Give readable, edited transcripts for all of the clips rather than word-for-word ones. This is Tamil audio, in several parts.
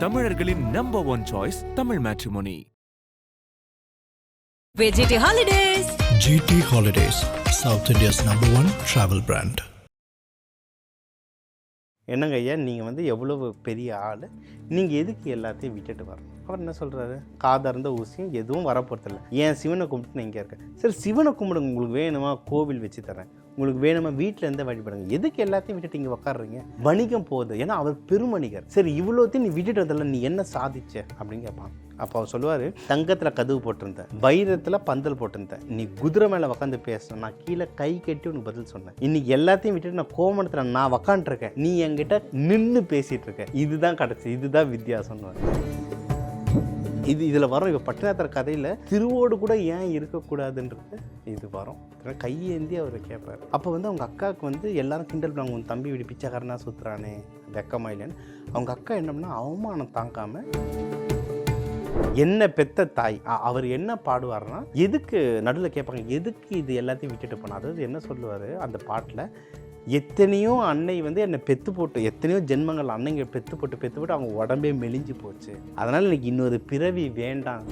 தமிழர்களின் number one choice Tamil matrimony. GT Holidays. GT Holidays, South India's #1 travel brand. என்னங்க ஐயா, நீங்கள் எவ்வளவு பெரிய ஆள், நீங்கள் எதுக்கு எல்லாத்தையும் விட்டுட்டு வரணும்? அவர் என்ன சொல்கிறாரு, காதர்ந்த ஊசியும் எதுவும் வரப்போறதில்லை, ஏன் சிவனை கும்பிட்டு நான் இங்கே இருக்கேன். சரி, சிவனை கும்பிடுங்க, உங்களுக்கு வேணுமா கோவில் வச்சு தரேன், உங்களுக்கு வேணுமா வீட்டில் இருந்து வழிபடுங்க, எதுக்கு எல்லாத்தையும் விட்டுட்டு இங்கே உட்காடுறீங்க? வணிகம் போகுது, ஏன்னா அவர் பெருமணிகர். சரி, இவ்வளோத்தையும் நீ விட்டுட்டு வந்தல, நீ என்ன சாதிச்ச அப்படின்னு கேட்பான். அப்போ அவர் சொல்லுவார், தங்கத்தில் கதவு போட்டிருந்தேன், வைரத்தில் பந்தல் போட்டிருந்தேன், நீ குதிரை மேலே உக்காந்து பேசுன, நான் கீழே கை கட்டி உனக்கு பதில் சொன்னேன். இன்னைக்கு எல்லாத்தையும் விட்டுட்டு நான் கோமணத்தில் நான் உக்காண்டிருக்கேன், நீ என்கிட்ட நின்று பேசிகிட்டு இருக்க. இதுதான் கிடச்சி, இதுதான் வித்தியாசம்னு. இதில் வரும். இப்போ பட்டினத்தார் கதையில் திருவோடு கூட ஏன் இருக்கக்கூடாதுன்றது இது வரும். கையேந்தி அவர் கேட்பார். அப்போ அவங்க அக்காவுக்கு எல்லாரும் கிண்டல் பண்ணுவாங்க, உன் தம்பி இப்படி பிச்சைக்காரனா சுற்றுறானே, வெக்கமா இல்லைன்னு. அவங்க அக்கா என்ன பண்ணால் அவமானம் தாங்காமல், என்ன பெத்த தாய் அவர் என்ன பாடுவார்னா, எதுக்கு நடுவில் கேட்பாங்க, எதுக்கு இது எல்லாத்தையும் விட்டுட்டு போனா. அதாவது என்ன சொல்லுவார் அந்த பாட்டில், எத்தனையோ அன்னை என்னை பெத்து போட்டு, எத்தனையோ ஜென்மங்கள் அன்னைங்க பெத்து போட்டு அவங்க உடம்பே மெலிஞ்சு போச்சு, அதனால் எனக்கு இன்னொரு பிறவி வேண்டாம்.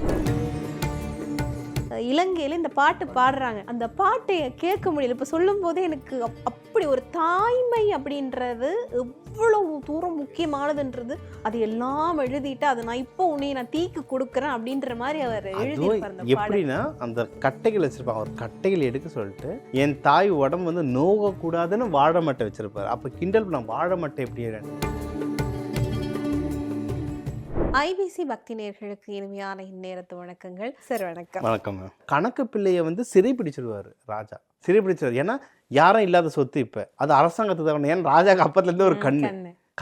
இலங்கையில் இந்த பாட்டு பாடுறாங்க, அந்த பாட்டை கேட்க முடியல. இப்போ சொல்லும் போதே எனக்கு அப்படி ஒரு தாய்மை அப்படின்றது எவ்வளவு தூரம் முக்கியமானதுன்றது, அது எல்லாம் எழுதிட்டு அதை நான் இப்போ உன்னை நான் தீக்கு கொடுக்குறேன் அப்படின்ற மாதிரி அவர் எழுதியிருப்பார். எப்படின்னா, அந்த கட்டைகள் வச்சிருப்பாங்க, ஒரு கட்டைகள் எடுக்க சொல்லிட்டு என் தாய் உடம்பு நோகக்கூடாதுன்னு வாழை மட்டை வச்சிருப்பாரு. அப்போ கிண்டல் பண்ண, வாழை மட்டை எப்படி? ஐபிசி பக்தி நேயர்களுக்கு இனிமையான இந்நேரத்து வணக்கங்கள் சார். வணக்கம். வணக்கம். கணக்கு பிள்ளையை சிறை பிடிச்சிருவார் ராஜா, சிறை பிடிச்சிருவார். ஏன்னா யாரும் இல்லாத சொத்து, இப்போ அது அரசாங்கத்துக்கு தான். ஏன்னா ராஜாக்கு அப்பத்துலேருந்து ஒரு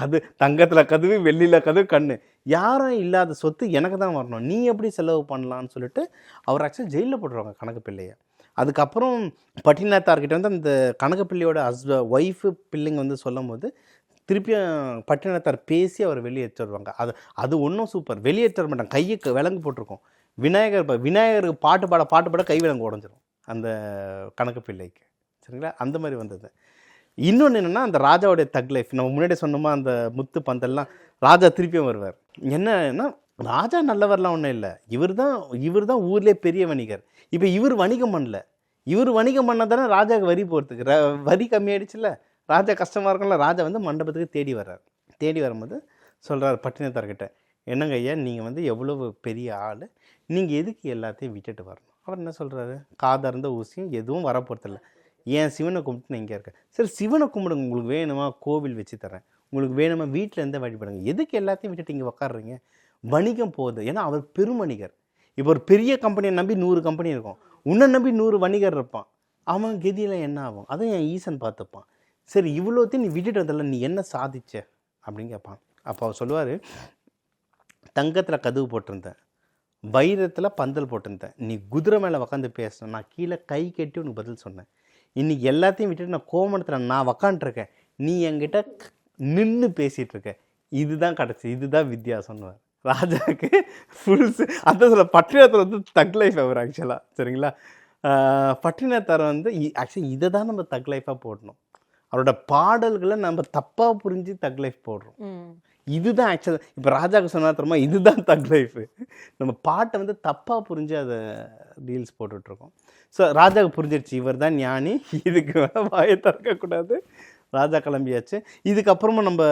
கது, தங்கத்தில் கதவு, வெள்ளியில் கதவு, கண்ணு, யாரும் இல்லாத சொத்து எனக்கு தான் வரணும், நீ எப்படி செலவு பண்ணலான்னு சொல்லிட்டு அவர் ஜெயிலில் போட்டுருவாங்க கணக்கு பிள்ளையை. அதுக்கப்புறம் பட்டினத்தார்கிட்ட அந்த கணக்கு பிள்ளையோட ஒய்ஃபு பிள்ளைங்க சொல்லும் போது திருப்பியும் பட்டினத்தார் பேசி அவர் வெளியேற்ற வருவாங்க. அது ஒன்றும் சூப்பர். வெளியேற்ற மாட்டாங்க, கையை விலங்கு போட்டிருக்கோம். விநாயகருக்கு பாட்டு பாட கை விலங்கு உடஞ்சிரும் அந்த கணக்கு பிள்ளைக்கு, சரிங்களா? அந்த மாதிரி வந்தது. இன்னொன்று என்னென்னா, அந்த ராஜாவுடைய தக் லைஃப், நம்ம முன்னாடி சொன்னோமா, அந்த முத்து பந்தல்லாம் ராஜா திருப்பியும் வருவார். என்னன்னா, ராஜா நல்லவர்லாம் ஒன்றும் இல்லை, இவர் தான் ஊர்லேயே பெரிய வணிகர். இப்போ இவர் வணிகம் பண்ணல, இவர் வணிகம் பண்ண தானே ராஜாவுக்கு வரி போகிறதுக்கு வரி கம்மியாயிடுச்சுல்ல, ராஜா கஷ்டமாக இருக்கும்ல. ராஜா மண்டபத்துக்கு தேடி வர்றார். தேடி வரும்போது சொல்கிறார் பட்டினத்தார்கிட்ட, என்னங்க ஐயா, நீங்கள் எவ்வளவு பெரிய ஆள், நீங்கள் எதுக்கு எல்லாத்தையும் விட்டுட்டு வரணும்? அவர் என்ன சொல்கிறாரு, காதர்ந்த ஊசியும் எதுவும் வரப்போறதில்லை, ஏன் சிவனை கும்பிட்டு நான் இங்கே இருக்கேன். சரி, சிவனை கும்பிடுங்க, உங்களுக்கு வேணுமா கோவில் வச்சு தரேன், உங்களுக்கு வேணுமா வீட்டில் இருந்து வழிபடுங்க, எதுக்கு எல்லாத்தையும் விட்டுட்டு இங்கே உட்காடுறீங்க? வணிகம் போகுது, ஏன்னா அவர் பெருமணிகர். இப்போ ஒரு பெரிய கம்பெனியை நம்பி 100 கம்பெனி இருக்கும், உன்னை நம்பி 100 வணிகர் இருப்பான், அவன் கதியில் என்ன ஆகும்? அதை என் ஈசன் பார்த்துப்பான். சரி, இவ்வளோத்தையும் நீ விட்டுட்டு வந்தல, நீ என்ன சாதிச்ச அப்படின்னு கேட்பான். அப்போ அவர் சொல்லுவார், தங்கத்தில் கதவு போட்டிருந்தேன், வைரத்தில் பந்தல் போட்டிருந்தேன், நீ குதிரை மேலே உக்காந்து பேசின, நான் கீழே கை கட்டி உனக்கு பதில் சொன்னேன். இன்றைக்கி எல்லாத்தையும் விட்டுட்டு நான் கோமணத்தில் நான் உக்காண்டிருக்கேன், நீ என்கிட்ட நின்று பேசிகிட்டு இருக்க. இதுதான் கிடச்சி, இதுதான் வித்தியாசம்னு ராஜாவுக்கு ஃபுல்ஸ். அந்த சொல்ல பட்டினத்தார் தக் லைஃப் அவர் ஆக்சுவலாக, சரிங்களா? பட்டினத்தார் ஆக்சுவலி இதை தான் நம்ம தக் லைஃபாக போடணும். அவரோட பாடல்களை நம்ம தப்பாக புரிஞ்சு தக் லைஃப் போடுறோம். இதுதான் ஆக்சுவலாக இப்போ ராஜாவுக்கு சொன்னா தரமா, இதுதான் தக் லைஃபு. நம்ம பாட்டை தப்பாக புரிஞ்சு அதை ரீல்ஸ் போட்டுட்ருக்கோம். ஸோ ராஜாவுக்கு புரிஞ்சிருச்சு, இவர் தான் ஞானி, இதுக்கு மேலே வாயை திறக்கக்கூடாது. ராஜா கிளம்பியாச்சு. இதுக்கப்புறமா நம்ம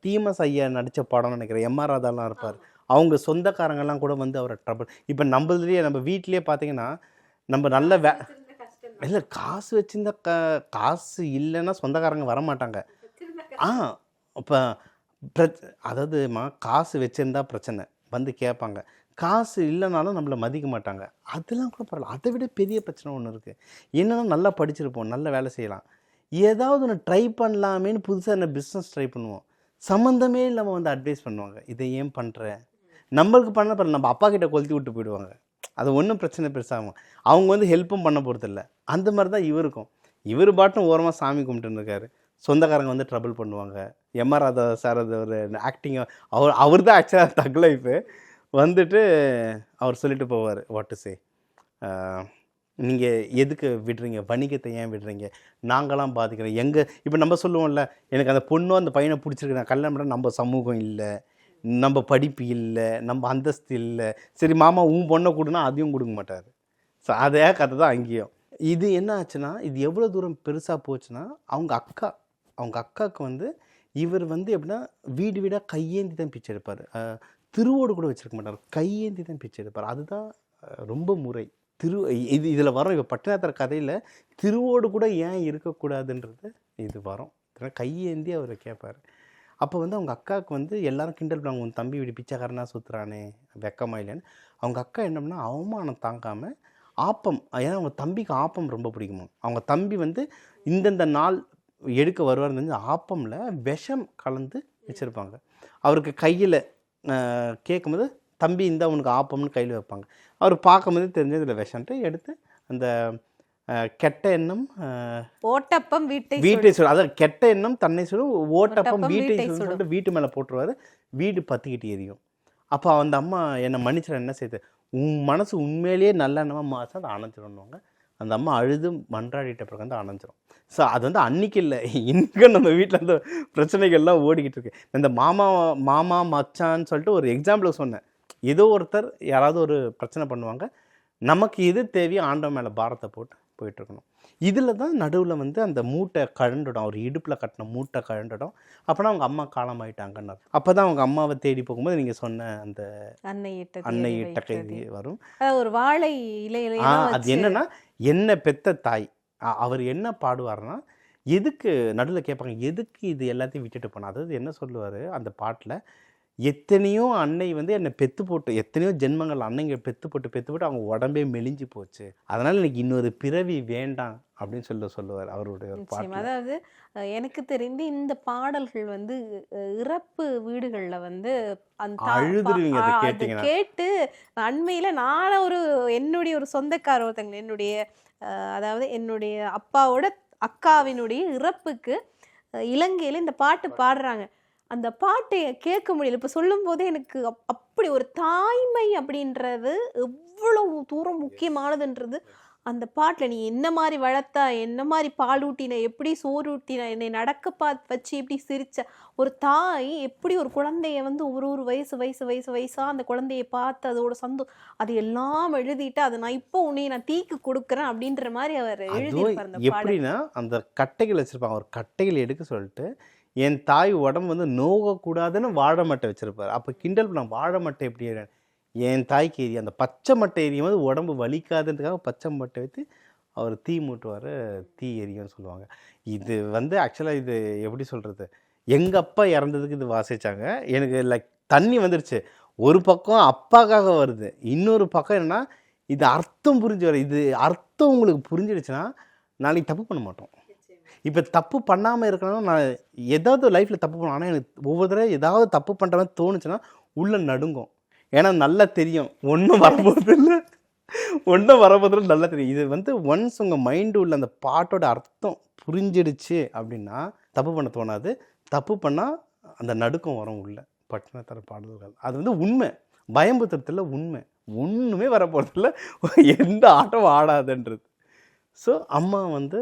டிஎம்எஸ் ஐயா நடித்த படம்னு நினைக்கிறேன், எம்ஆர் ராதாலாம் இருப்பார், அவங்க சொந்தக்காரங்கெல்லாம் கூட அவரை ட்ரபிள். இப்போ நம்மளதுலேயே நம்ம வீட்லேயே பார்த்தீங்கன்னா, நம்ம நல்ல இல்லை காசு வச்சுருந்தா காசு இல்லைன்னா சொந்தக்காரங்க வரமாட்டாங்க. இப்போ அதாவதுமா, காசு வச்சுருந்தா பிரச்சனை கேட்பாங்க, காசு இல்லைனாலும் நம்மளை மதிக்க மாட்டாங்க. அதெல்லாம் கூட பரவாயில்ல. அதை விட பெரிய பிரச்சனை ஒன்று இருக்குது. என்னென்னா, நல்லா படிச்சிருப்போம், நல்ல வேலை செய்யலாம், ஏதாவது ஒன்று ட்ரை பண்ணலாமேன்னு புதுசாக என்ன பிஸ்னஸ் ட்ரை பண்ணுவோம், சம்மந்தமே இல்லாமல் அட்வைஸ் பண்ணுவாங்க, இதை ஏன் பண்ணுற, நம்மளுக்கு பண்ண பரவாயில்ல, நம்ம அப்பா கிட்ட கொளுத்தி விட்டு போயிடுவாங்க, அது ஒன்றும் பிரச்சனை பெருசாகும், அவங்க ஹெல்ப்பும் பண்ண போகிறதில்ல. அந்த மாதிரி தான் இவருக்கும். இவர் பாட்டும் ஓரமாக சாமி கும்பிட்டுன்னு இருக்காரு, சொந்தக்காரங்க ட்ரபிள் பண்ணுவாங்க. எம்ஆர் ராதா சார் அது ஒரு ஆக்டிங்காக, அவர் தான் ஆக்சுவலாக தக் லைஃபு. அவர் சொல்லிட்டு போவார், வாட் டு சே, நீங்கள் எதுக்கு விடுறீங்க, வணிகத்தை ஏன் விடுறீங்க, நாங்களாம் பாதிக்கிறோம். இப்போ நம்ம சொல்லுவோம்ல, எனக்கு அந்த பொண்ணோ அந்த பையனை பிடிச்சிருக்கு, நான் கல்யாணம் பண்ண நம்ம சமூகம் இல்லை, நம்ம படிப்பு இல்லை, நம்ம அந்தஸ்து இல்லை, சரி மாமா உன் பொண்ணை கொடுனா அதையும் கொடுக்க மாட்டார். ஸோ அதே கதை தான் அங்கேயும். இது என்ன ஆச்சுன்னா, இது எவ்வளோ தூரம் பெருசாக போச்சுன்னா, அவங்க அக்காவுக்கு வந்து இவர் வந்து எப்படின்னா வீடு வீடாக கையேந்தி தான் பிச்சை எடுப்பார். திருவோடு கூட வச்சுருக்க மாட்டார், கையேந்தி தான் பிச்சை எடுப்பார். அதுதான் ரொம்ப முறை. இதில் வரும் இப்போ பட்டினத்தார் கதையில் திருவோடு கூட ஏன் இருக்கக்கூடாதுன்றது இது வரும். கையேந்தி அவர் கேட்பார். அப்போ வந்து அவங்க அக்காவுக்கு வந்து எல்லாரும் கிண்டல் பண்ணுவாங்க, உன் தம்பி இப்படி பிச்சைக்காரனா சுற்றுறானே வெக்கமா இல்லைன்னு. அவங்க அக்கா என்ன பண்ணால் அவமானம் தாங்காமல் ஆப்பம், ஏன்னா அவங்க தம்பிக்கு ஆப்பம் ரொம்ப பிடிக்குமா. அவங்க தம்பி வந்து இந்தந்த நாள் எடுக்க வருவார்னு தெரிஞ்சு ஆப்பமில் விஷம் கலந்து வச்சுருப்பாங்க. அவருக்கு கையில் கேட்கும்போது தம்பி இந்த உனக்கு ஆப்பம்னு கையில் வைப்பாங்க. அவர் பார்க்கும்போது தெரிஞ்சது இதில் விஷம்ட்டு எடுத்து அந்த கெட்ட எண்ணம் ஓட்டப்பம் வீட்டை சுடும், அதாவது கெட்ட எண்ணம் தன்னை சுடும், ஓட்டப்பம் வீட்டை சுடும் சொல்லிட்டு வீட்டு மேலே போட்டுருவார். வீடு பற்றிக்கிட்டு எரியும். அப்போ அந்த அம்மா என்னை மன்னிச்சிட, என்ன செய்யுது, உன் மனசு உண்மையிலேயே நல்ல எண்ணமாக மாசம் அதை அணைஞ்சிடணுவாங்க. அந்த அம்மா அழுது மன்றாடிட்ட பிறகு வந்து அணைஞ்சிரும். ஸோ அது வந்து அன்றைக்கி இல்லை, இன்னும் நம்ம வீட்டில் அந்த பிரச்சனைகள்லாம் ஓடிக்கிட்டு இருக்கு. இந்த மாமா மச்சான்னு சொல்லிட்டு ஒரு எக்ஸாம்பிள் சொன்னேன். ஏதோ ஒருத்தர் யாராவது ஒரு பிரச்சனை பண்ணுவாங்க, நமக்கு எது தேவையோ ஆண்டவன் மேலே பாரத்தை போட்டு போயிட்டுருக்கணும். இதில் தான் நடுவில் வந்து அந்த மூட்டை கழண்டுடும், அவர் இடுப்பில் கட்டின மூட்டை கழண்டுடும். அப்போனா அவங்க அம்மா காலமாயிட்டாங்கன்னு. அப்போ தான் அவங்க அம்மாவை தேடி போகும்போது நீங்கள் சொன்ன அந்த அன்னை இட்ட கைதி வரும். ஒரு வாழை இலையில அது என்னன்னா, என்ன பெத்த தாய் அவர் என்ன பாடுவார்னா, எதுக்கு நடுவில் கேட்பாங்க, எதுக்கு இது எல்லாத்தையும் விட்டுட்டு போனா. அதாவது என்ன சொல்லுவார் அந்த பாட்டில், எத்தனையோ அன்னை வந்து என்னை பெத்து போட்டு, எத்தனையோ ஜென்மங்கள் அன்னைங்க பெத்து போட்டு அவங்க உடம்பே மெலிஞ்சு போச்சு, அதனால் எனக்கு இன்னொரு பிறவி வேண்டாம் அப்படின்னு சொல்லுவார் அவருடைய பாட்டு. அதாவது எனக்கு தெரிந்து இந்த பாடல்கள் வந்து இறப்பு வீடுகளில் வந்து அந்த கேட்டு அண்மையில் நான் என்னுடைய ஒரு சொந்தக்கார ஒருத்தங்க, என்னுடைய அதாவது என்னுடைய அப்பாவோட அக்காவினுடைய இறப்புக்கு இலங்கையில் இந்த பாட்டு பாடுறாங்க. அந்த பாட்டை கேட்க முடியல. இப்போ சொல்லும் போதே எனக்கு அப்படி ஒரு தாய்மை அப்படின்றது எவ்வளவு தூரம் முக்கியமானதுன்றது அந்த பாட்டில். நீ என்ன மாதிரி வளர்த்தா, என்ன மாதிரி பால் ஊட்டின, எப்படி சோறு ஊட்டின, என்னை நடக்க வச்சு எப்படி சிரிச்ச ஒரு தாய், எப்படி ஒரு குழந்தைய வந்து ஒரு வயசா அந்த குழந்தைய பார்த்து அதோட அது எல்லாம் எழுதிட்டு, அதை நான் இப்போ உன்னை நான் தீக்கு கொடுக்குறேன் அப்படின்ற மாதிரி அவர் எழுதியிருப்பார். எப்படின்னா அந்த கட்டைகள் வச்சிருப்பாங்க, ஒரு கட்டைகள் எடுக்க சொல்லிட்டு என் தாய் உடம்பு வந்து நோகக்கூடாதுன்னு வாழை மட்டை வச்சுருப்பார். அப்போ கிண்டல் பண்ண, வாழை மட்டை எப்படி என் தாய்க்கு எரி, அந்த பச்சை மட்டை எரியும் போது உடம்பு வலிக்காதுன்றதுக்காக பச்சை மட்டை வைத்து அவர் தீ மூட்டுவார், தீ எரியும்னு சொல்லுவாங்க. இது வந்து ஆக்சுவலாக இது எப்படி சொல்கிறது, எங்கள் அப்பா இறந்ததுக்கு இது வாசித்தாங்க. எனக்கு லைக் தண்ணி வந்துருச்சு. ஒரு பக்கம் அப்பாக்காக வருது, இன்னொரு பக்கம் என்னென்னா இது அர்த்தம் புரிஞ்சு வர. இது அர்த்தம் உங்களுக்கு புரிஞ்சிடுச்சுன்னா நாளைக்கு தப்பு பண்ண மாட்டோம். இப்போ தப்பு பண்ணாமல் இருக்கணும், நான் ஏதாவது லைஃப்பில் தப்பு பண்ணணும், ஆனால் எனக்கு ஒவ்வொரு தடவை ஏதாவது தப்பு பண்ணுற மாதிரி தோணுச்சுன்னா உள்ளே நடுங்கும். ஏன்னா நல்லா தெரியும் ஒன்றும் வரப்போதில்லை நல்லா தெரியும். இது வந்து ஒன்ஸ் உங்கள் மைண்டு உள்ள அந்த பாட்டோட அர்த்தம் புரிஞ்சிடுச்சு அப்படின்னா தப்பு பண்ண தோணாது. தப்பு பண்ணால் அந்த நடுக்கம் வரும் உள்ள. பட்டினத்தார் பாடல்கள் அது வந்து உண்மை, பயம்புத்திரத்தில் உண்மை, ஒன்றுமே வரப்போறதில்ல, எந்த ஆட்டம் ஆடாதுன்றது. ஸோ அம்மா வந்து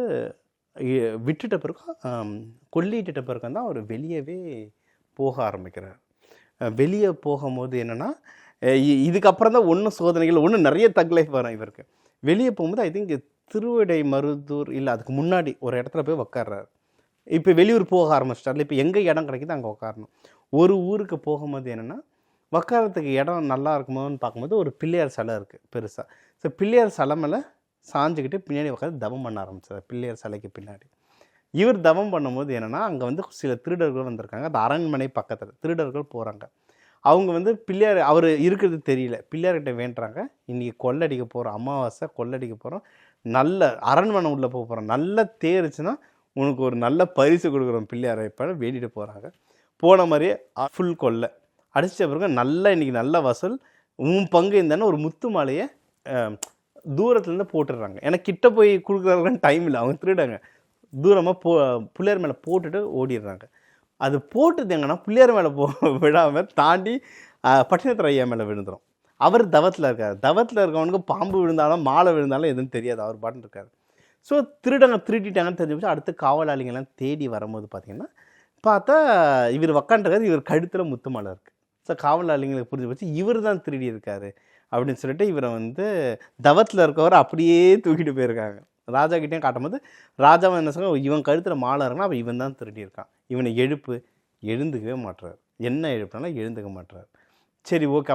விட்டுட்ட பிறகு கொல்லிட்ட பிறகு தான் அவர் வெளியவே போக ஆரம்பிக்கிறார். வெளியே போகும்போது என்னென்னா, இதுக்கப்புறம் தான் ஒன்றும் சோதனைகள், ஒன்றும் நிறைய தக் லைஃப் வரும் இவருக்கு. வெளியே போகும்போது ஐ திங்க் திருவிடை மருதூர் இல்லை அதுக்கு முன்னாடி ஒரு இடத்துல போய் உக்காடுறாரு. இப்போ வெளியூர் போக ஆரம்பிச்சிட்டார்ல, இப்போ எங்கே இடம் கிடைக்குது அங்கே உட்காரணும். ஒரு ஊருக்கு போகும்போது என்னென்னா, உக்காரத்துக்கு இடம் நல்லா இருக்குமோன்னு பார்க்கும்போது ஒரு பிள்ளையார் சிலை இருக்குது பெருசாக. ஸோ பிள்ளையார் சிலை மேலே சாஞ்சிக்கிட்டு பின்னாடி உட்காந்து தவம் பண்ண ஆரம்பிச்சார். பிள்ளையார் சிலைக்கு பின்னாடி இவர் தவம் பண்ணும்போது என்னென்னா, அங்கே வந்து சில திருடர்கள் வந்திருக்காங்க. அந்த அரண்மனை பக்கத்தில் திருடர்கள் போகிறாங்க. அவங்க வந்து பிள்ளையார் அவர் இருக்கிறது தெரியல, பிள்ளையார்கிட்ட வேண்டுறாங்க, இன்றைக்கி கொள்ளடிக்க போகிறோம், அமாவாசை கொள்ளடிக்க போகிறோம், நல்ல அரண்மனை உள்ளே போக போகிறோம், நல்லா தேர்ச்சுன்னா உனக்கு ஒரு நல்ல பரிசு கொடுக்குறோம் பிள்ளையாரை இப்போ வேண்டிட்டு போகிறாங்க. போன மாதிரியே ஃபுல் கொள்ளை அடித்த பிறகு நல்லா இன்றைக்கி நல்ல வசூல், உன் பங்கு இருந்தானே ஒரு முத்து மாலையை தூரத்துலேருந்து போட்டுடுறாங்க. ஏன்னா கிட்ட போய் கொடுக்குறாங்கன்னு டைம் இல்லை, அவங்க திருடாங்க. தூரமாக பிள்ளையார் மேலே போட்டுட்டு ஓடிடுறாங்க. அது போட்டுது எங்கன்னா பிள்ளையார் மேலே விடாமல் தாண்டி பட்டினத்தார் ஐயா மேலே விழுந்துடும். அவர் தவத்தில் இருக்கார். தவத்தில் இருக்கவனுக்கு பாம்பு விழுந்தாலும் மாலை விழுந்தாலும் எதுவும் தெரியாது, அவர் பாட்டுன்னு இருக்கார். ஸோ திருட்டிட்டாங்கன்னு தெரிஞ்சு அடுத்து காவலாளிங்கெல்லாம் தேடி வரும்போது பார்த்தீங்கன்னா பார்த்தா இவர் உக்காண்டிருக்காரு, இவர் கழுத்தில் முத்து மாலை இருக்குது. ஸோ ஸோ காவலாளிங்களுக்கு புரிஞ்சு போச்சு இவர் தான் திருடி இருக்காரு அப்படின்னு சொல்லிட்டு இவரை வந்து தவத்தில் இருக்கவரை அப்படியே தூக்கிட்டு போயிருக்காங்க. ராஜா கிட்டேயும் காட்டும்போது ராஜாவும் என்ன சொல்ல, இவன் கழுத்தில் மாலை இருக்குன்னா அப்போ இவன் தான் திருடி இருக்கான், இவனை எழுந்துக்கவே மாட்டுறாரு. என்ன எழுப்புனா எழுந்துக்க மாட்டுறாரு. சரி ஓகே,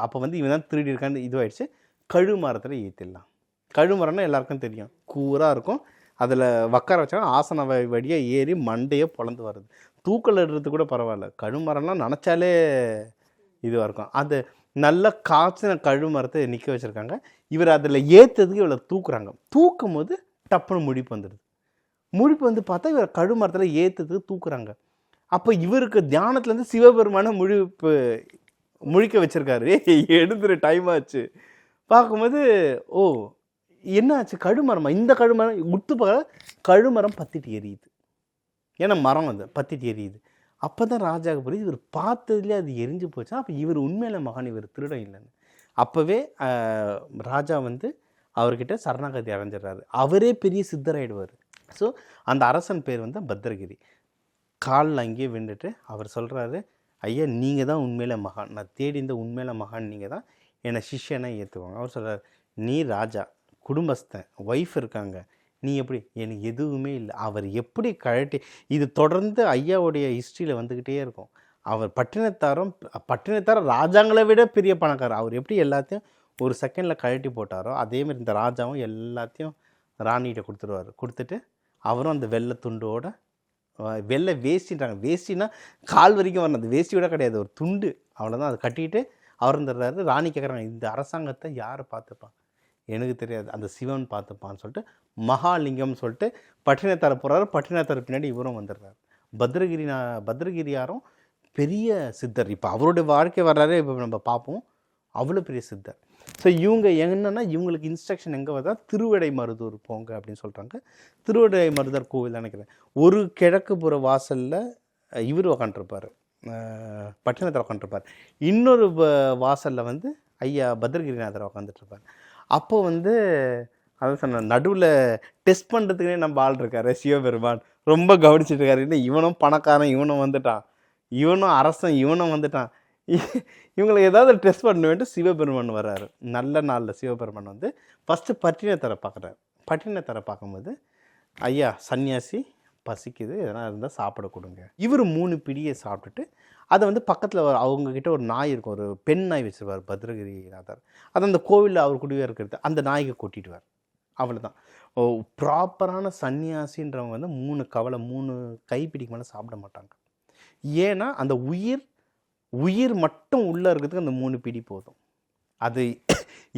அப்போ வந்து இவன் தான் திருடி இருக்கான்னு இதுவாகிடுச்சு. கழுமரத்தில் ஏற்றிடலாம். கழுமரம்னா எல்லாருக்கும் தெரியும், கூராக இருக்கும், அதில் உட்கார வச்சாலும் ஆசன வழியாக ஏறி மண்டையே பொழந்து வருது. தூக்கல் எடுறது கூட பரவாயில்ல, கழுமரம்லாம் நினச்சாலே இதுவாக இருக்கும். அது நல்ல காய்ச்சின கழுமரத்தை நிற்க வச்சுருக்காங்க. இவர் அதில் ஏற்றுறதுக்கு இவளை தூக்குறாங்க. தூக்கும் போது டப்புன்னு முழிப்பு வந்துடுது. முழிப்பு வந்து பார்த்தா இவர் கழுமரத்தில் ஏற்றுறதுக்கு தூக்குறாங்க. அப்போ இவருக்கு தியானத்துலேருந்து சிவபெருமான முழிக்க வச்சுருக்காரு. எடுத்துரு டைம் ஆச்சு. பார்க்கும்போது ஓ என்ன ஆச்சு, கழுமரமா, இந்த கழுமரம் உத்து பார்க்க கழுமரம் பத்திட்டு எரியுது. ஏன்னா மரம் அது பத்திட்டு எரியுது. அப்போ தான் ராஜாவுக்கு புரியுது இவர் பார்த்ததுலேயே அது எரிஞ்சு போச்சா, அப்போ இவர் உண்மையில மகான், இவர் திருடம் இல்லைன்னு. அப்போவே ராஜா வந்து அவர்கிட்ட சரணாகதி அடைஞ்சிடறாரு. அவரே பெரிய சித்தராயிடுவார். ஸோ அந்த அரசன் பேர் வந்து பத்ரகிரி. காலில் அங்கேயே விண்டுட்டு அவர் சொல்கிறாரு, ஐயா நீங்கள் தான் உண்மையில மகான், நான் தேடி இந்த உண்மையில மகான் நீங்கள் தான், என்னை சிஷ்யனை ஏற்றுவாங்க. அவர் சொல்கிறார், நீ ராஜா, குடும்பஸ்தன், ஒய்ஃப் இருக்காங்க, நீ எப்படி, எனக்கு எதுவுமே இல்லை. அவர் எப்படி கழட்டி, இது தொடர்ந்து ஐயாவுடைய ஹிஸ்ட்ரியில் வந்துக்கிட்டே இருக்கும். அவர் பட்டினத்தாரம் ராஜாங்களை விட பெரிய பணக்காரர். அவர் எப்படி எல்லாத்தையும் ஒரு செகண்டில் கழட்டி போட்டாரோ அதேமாதிரி இந்த ராஜாவும் எல்லாத்தையும் ராணிகிட்ட கொடுத்துருவார். கொடுத்துட்டு அவரும் அந்த வெள்ளை துண்டோட, வெள்ளை வேஷ்டின்றாங்க, வேஷ்டினா கால் வரைக்கும் வரணும், அந்த வேஷ்டியோட கிடையாது, ஒரு துண்டு அவ்வளோதான், அதை கட்டிட்டு அவர் இருந்துடுறாரு. ராணி கேட்குறாங்க, இந்த அரசாங்கத்தை யார் பார்த்துப்பான், எனக்கு தெரியாது, அந்த சிவன் பார்த்துப்பான்னு சொல்லிட்டு மகாலிங்கம்னு சொல்லிட்டு பட்டினத்தார போகிறாரு. பட்டினத்தார பின்னாடி இவரும் வந்துடுறாரு. பத்ரகிரியாரும் பெரிய சித்தர். இப்போ அவருடைய வாழ்க்கை வர்றாரு, இப்போ நம்ம பார்ப்போம், அவ்வளோ பெரிய சித்தர். ஸோ இவங்க என்னென்னா இவங்களுக்கு இன்ஸ்ட்ரக்ஷன் எங்கே வருதா, திருவிடை மருதூர் போங்க அப்படின்னு சொல்கிறாங்க. திருவிடை மருதர் கோவில் நினைக்கிறேன். ஒரு கிழக்கு புற வாசலில் இவர் உக்காண்டிருப்பார், பட்டினத்தார் உட்காந்துருப்பார். இன்னொரு வாசலில் வந்து ஐயா பத்ரகிரிநாதர் உட்காந்துட்ருப்பார். அப்போது வந்து அதான் சொன்ன, நடுவில் டெஸ்ட் பண்ணுறதுக்குனே நம்ம ஆள் இருக்காரு சிவபெருமான், ரொம்ப கவனிச்சுட்டு இருக்காரு. இல்லை இவனும் பணக்காரன், இவனும் வந்துட்டான், இவனும் அரசன், இவனும் வந்துட்டான், இவங்களை ஏதாவது டெஸ்ட் பண்ண வேண்டும். சிவபெருமான் வர்றாரு. நல்ல நாளில் சிவபெருமான் வந்து ஃபஸ்ட்டு பட்டினத்தாரை பார்க்குறாரு. பட்டினத்தாரை பார்க்கும்போது, ஐயா சன்னியாசி, பசிக்குது, எதனா இருந்தால் சாப்பிட கொடுங்க. இவர் 3 பிடியை சாப்பிட்டுட்டு அதை வந்து பக்கத்தில் அவங்கக்கிட்ட ஒரு நாய் இருக்கும், ஒரு பெண் நாய் வச்சுருவார் பத்ரகிரிநாதர். அது அந்த கோவிலில் அவர் கூடவே இருக்கிறது, அந்த நாய்க்கு கொட்டிடுவார். அவ்வளோதான். ப்ராப்பரான சன்னியாசின்றவங்க வந்து 3 கவலை 3 கைப்பிடிக்கு மேலே சாப்பிட மாட்டாங்க. ஏன்னா அந்த உயிர் மட்டும் உள்ளே இருக்கிறதுக்கு அந்த 3 பிடி போதும். அது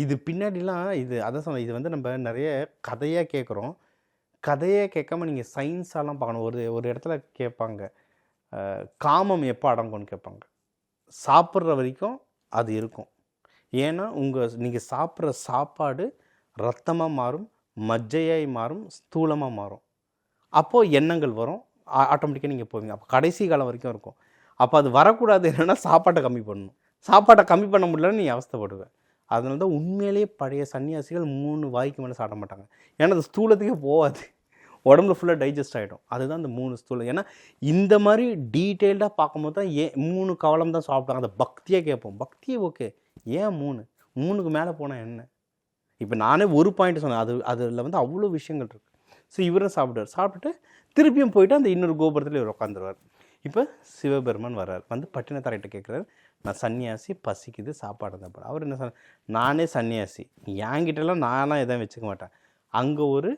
இது பின்னாடிலாம் அதான் சொன்ன, இது வந்து நம்ம நிறைய கதையாக கேட்குறோம். கதையே கேட்காம நீங்கள் சயின்ஸாலாம் பார்க்கணும். ஒரு இடத்துல கேட்பாங்க, காமம் எப்போ அடங்கும்னு கேட்பாங்க. சாப்பிட்ற வரைக்கும் அது இருக்கும். ஏன்னா நீங்கள் சாப்பிட்ற சாப்பாடு ரத்தமாக மாறும், மஜ்ஜையாய் மாறும், ஸ்தூலமாக மாறும். அப்போது எண்ணங்கள் வரும், ஆட்டோமேட்டிக்காக நீங்கள் போவீங்க. அப்போ கடைசி காலம் வரைக்கும் இருக்கும். அப்போ அது வரக்கூடாது. என்னென்னா சாப்பாட்டை கம்மி பண்ணணும். சாப்பாட்டை கம்மி பண்ண முடியலன்னு நீ அவஸ்தைப்படுவேன். அதனால தான் உண்மையிலேயே பழைய சன்னியாசிகள் 3 வாய்க்கு மேலே சாப்பிட மாட்டாங்க. ஏன்னா அது ஸ்தூலத்துக்கே போகாது, உடம்புல ஃபுல்லாக டைஜஸ்ட் ஆகிடும். அதுதான் அந்த 3 ஸ்தூலம். ஏன்னா இந்த மாதிரி டீட்டெயில்டாக பார்க்கும்போது தான் 3 கவலம் தான் சாப்பிட்டாங்க. அந்த பக்தியாக கேட்போம், பக்தியே ஓகே, ஏன் 3க்கு மேலே போனால் என்ன? இப்போ நானே ஒரு பாயிண்ட் சொன்னேன், அதில் வந்து அவ்வளோ விஷயங்கள் இருக்குது. ஸோ இவரும் சாப்பிட்டுட்டு திருப்பியும் போயிட்டு அந்த இன்னொரு கோபுரத்தில் இவர் உட்காந்துருவார். இப்போ சிவபெருமான் வர்றார். வந்து பட்டினத்தார்கிட்ட கேட்குறாரு, நான் சன்னியாசி, பசிக்குது, சாப்பாடு தான் போட. அவர் என்ன சொன்னார், நானே சன்னியாசி, என்கிட்டலாம் நானாக எதாவது வச்சுக்க மாட்டேன். அங்கே ஒரு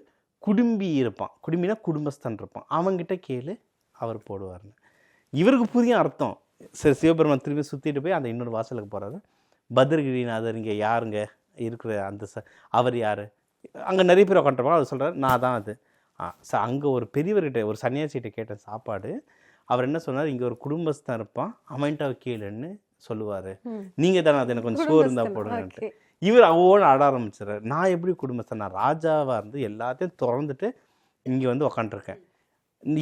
குடும்பி இருப்பான், குடும்பினா குடும்பஸ்தான் இருப்பான், அவங்ககிட்ட கேளு, அவர் போடுவார்னு. இவருக்கு புரியும் அர்த்தம். சரி, சிவபெருமான் திருப்பி சுற்றிட்டு போய் அந்த இன்னொரு வாசலுக்கு போகிறாரு. பத்ரகிரிநாதர் இங்கே யாருங்க இருக்கிற அந்த அவர் யார்? அங்கே நிறைய பேர் உட்காந்துருப்பாங்க. அவர் சொல்கிறார், நான் தான் அது. அங்கே ஒரு பெரியவர்கிட்ட, ஒரு சன்னியாசிகிட்ட கேட்ட சாப்பாடு. அவர் என்ன சொன்னார், இங்கே ஒரு குடும்பஸ்தான் இருப்பான், அவன்கிட்ட கேளுன்னு சொல்லுவார். நீங்கள் தானே, அது எனக்கு கொஞ்சம் சோறு இருந்தால் போடுங்கன்ட்டு. இவர் அவ்வளோ ஆட ஆரம்பிச்சிடறாரு. நான் எப்படி குடும்பஸ்தான், நான் ராஜாவாக இருந்து எல்லாத்தையும் திறந்துட்டு இங்கே வந்து உக்காண்டிருக்கேன்,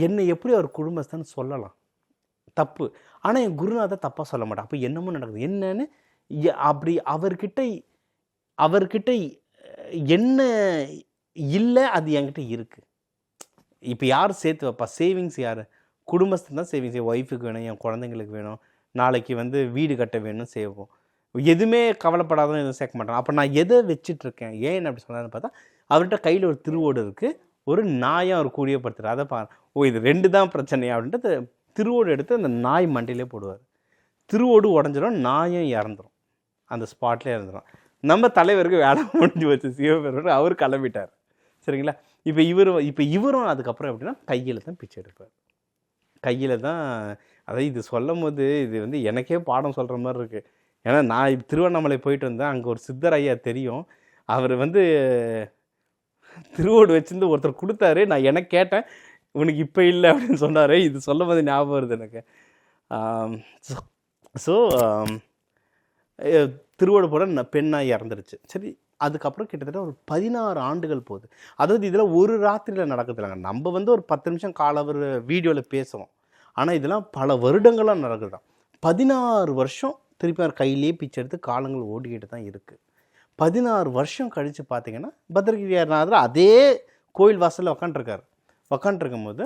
என்னை எப்படி அவர் குடும்பஸ்தான் சொல்லலாம்? தப்பு. ஆனால் என் குருநாதர் தப்பாக சொல்ல மாட்டேன். அப்போ என்னமோ நடக்குது. என்னன்னு அப்படி அவர்கிட்ட என்ன இல்லை, அது என்கிட்ட இருக்குது. இப்போ யார் சேர்த்து வைப்பா? சேவிங்ஸ் யார்? குடும்பஸ்தான் தான் சேவிங்ஸ். என் ஒய்ஃபுக்கு வேணும், என் குழந்தைங்களுக்கு வேணும், நாளைக்கு வந்து வீடு கட்ட வேணும் செய்வோம், எதுவுமே கவலைப்படாதான் எதுவும் சேர்க்க மாட்டான். அப்போ நான் எதை வச்சிட்ருக்கேன், ஏன் அப்படி சொன்னான்னு பார்த்தா அவர்கிட்ட கையில் ஒரு திருவோடு இருக்குது, ஒரு நாயம் அவர் கூடியப்படுத்துகிறார். அதை ஓ இது 2 தான் பிரச்சனையா அப்படின்ட்டு திருவோடு எடுத்து அந்த நாய் மண்டியிலே போடுவார். திருவோடு உடஞ்சிடும், நாயம் இறந்துடும், அந்த ஸ்பாட்லேயே இறந்துடும். நம்ம தலைவருக்கு வேலை முடிஞ்சு வச்சு சிவபெருமான் அவர் கிளம்பிட்டார். சரிங்களா? இப்போ இவரும் அதுக்கப்புறம் எப்படின்னா கையில் தான் பிச்சை எடுப்பார். கையில் தான். அதாவது இது சொல்லும் போது இது வந்து எனக்கே பாடம் சொல்கிற மாதிரி இருக்குது. ஏன்னா நான் திருவண்ணாமலை போயிட்டு வந்தேன், அங்கே ஒரு சித்தர் ஐயா தெரியும். அவர் வந்து திருவோடு வச்சிருந்து ஒருத்தர் கொடுத்தாரு. நான் எனக்கு கேட்டேன், உனக்கு இப்போ இல்லை அப்படின்னு சொன்னார். இது சொல்லும் போது ஞாபகம் வருது எனக்கு. ஸோ திருவோடு போட பெண்ணாக இறந்துருச்சு. சரி, அதுக்கப்புறம் கிட்டத்தட்ட ஒரு 16 ஆண்டுகள் போகுது. அதாவது இதில் ஒரு ராத்திரியில் நடக்குதுலாங்க. நம்ம வந்து ஒரு 10 நிமிஷம் காலவர் வீடியோவில் பேசுவோம், ஆனால் இதெல்லாம் பல வருடங்களாக நடக்குதுதான். 16 வருஷம் திருப்பி அவர் கையிலே பிச்சை எடுத்து காலங்கள் ஓடிக்கிட்டு தான் இருக்குது. 16 வருஷம் கழித்து பார்த்தீங்கன்னா பத்ரகிரிநாதர் அதே கோயில் வாசலில் உக்காண்டிருக்கும் போது